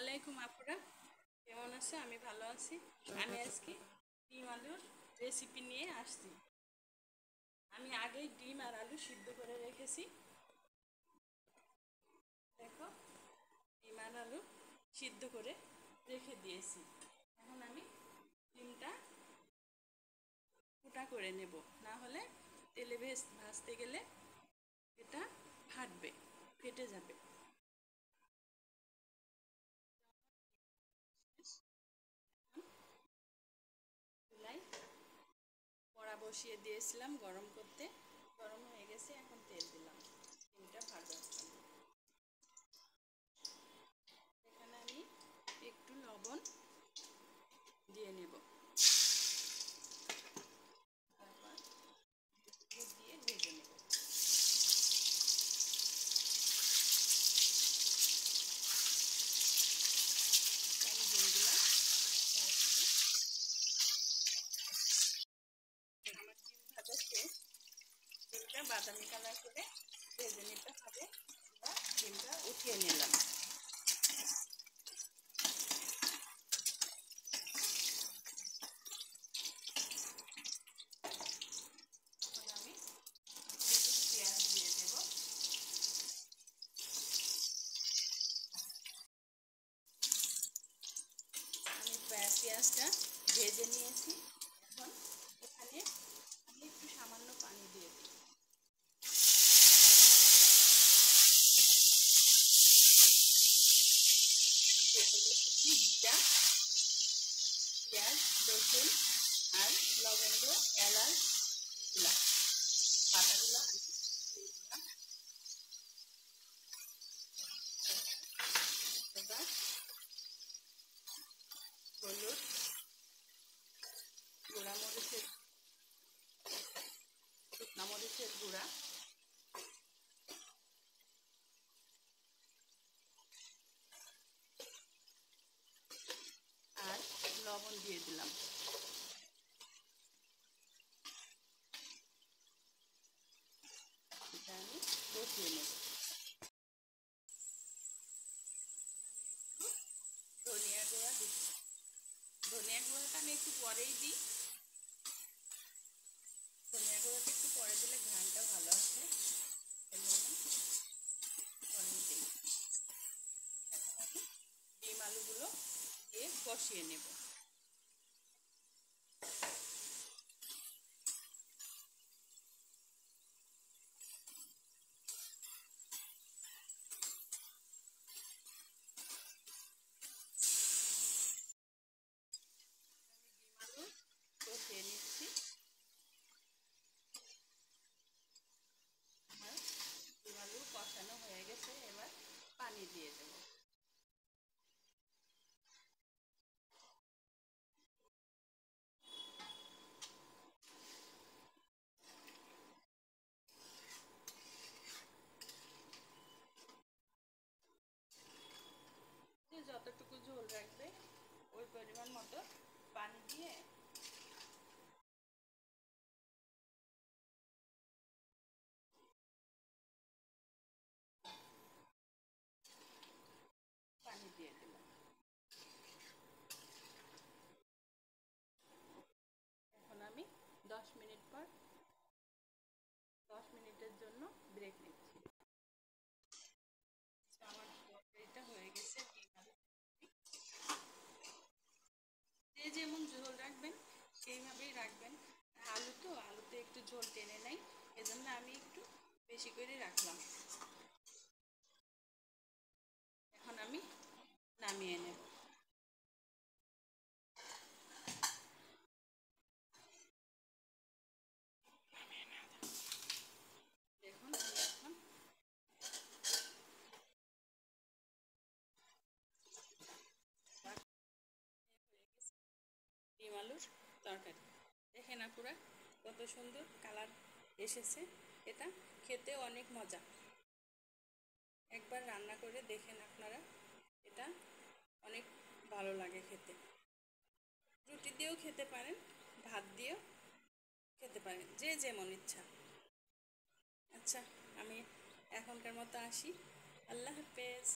আলাইকুম আপুরা, কেমন আছো? আমি ভালো আছি। আমি আজকে ডিম আলুর রেসিপি নিয়ে আসছি। আমি আগেই ডিম আর আলু সিদ্ধ করে রেখেছি। দেখো, ডিম আর আলু সিদ্ধ করে রেখে দিয়েছি। এখন আমি ডিমটা ফুটা করে নেব, না হলে তেলে ভাজতে গেলে এটা ফাটবে, ফেটে যাবে। চুলায় কড়া বসিয়ে দিয়েছিলাম গরম করতে, গরম হয়ে গেছে। এখন তেল দিলাম ডিমটা ভাজার জন্য। এখানে আমি একটু লবণ দিয়ে নেব, তারপর দিয়ে ভেজে নেব। আমি ডিমগুলো ভাজছি। আমার ডিম ভাজা শেষ। ডিমটা বাদামি কালার করে ভেজে নিতে হবে। ডিমটা উঠিয়ে নিলাম। এখন আমি পেঁয়াজ দিয়ে দেব। আমি পেঁয়াজটা ভেজে নিয়েছি। এখন এখানে আমি একটু সামান্য পানি দিয়ে দিই। জিরা, পেঁয়াজ, রসুন আর লবঙ্গ, এলাচ গুলা পাতাগুলো আমি দিয়ে দিলাম। এবার হলুদ, গুঁড়া মরিচের, শুকনা মরিচের গুঁড়া আর লবণ দিয়ে দিলাম। এটা আমি কষিয়ে নেব। ধনিয়া গুঁড়া দিচ্ছি। ধনিয়া গুঁড়াটা আমি একটু পরেই দিই। ধনিয়া গুঁড়াটা একটু পরে দিলে ঘ্রাণটা ভালো আসে, এই জন্য পরেই দিই। এখন আমি ডিম আলুগুলো দিয়ে কষিয়ে নেব। ডিম আলু কষিয়ে নিচ্ছি। আমার ডিম আলু কষানো হয়ে গেছে, এবার পানি দিয়ে দেব। যতটুকু ঝোল রাখবে ওই পরিমাণ মতো পানি দিয়ে পানি দিয়ে দিলাম। এখন আমি 10 মিনিটের জন্য ব্রেক নিচ্ছি। আমার তরকারিটা হয়ে গেছে। ডিম আলু, যে যেমন ঝোল রাখবেন সেইভাবেই রাখবেন। আলুতে একটু ঝোল টেনে নেয়, এজন্য আমি একটু বেশি করে রাখলাম। এখন আমি নামিয়ে নেব। দেখুন, আমি এখন ডিম আলুর তরকারি। দেখেন আপুরা, কত সুন্দর কালার এসেছে। এটা খেতে অনেক মজা। একবার রান্না করে দেখেন আপনারা, এটা অনেক ভালো লাগে খেতে। রুটি দিয়েও খেতে পারেন, ভাত দিয়েও খেতে পারেন, যে যেমন ইচ্ছা। আচ্ছা, আমি এখনকার মতো আসি। আল্লাহ হাফেজ।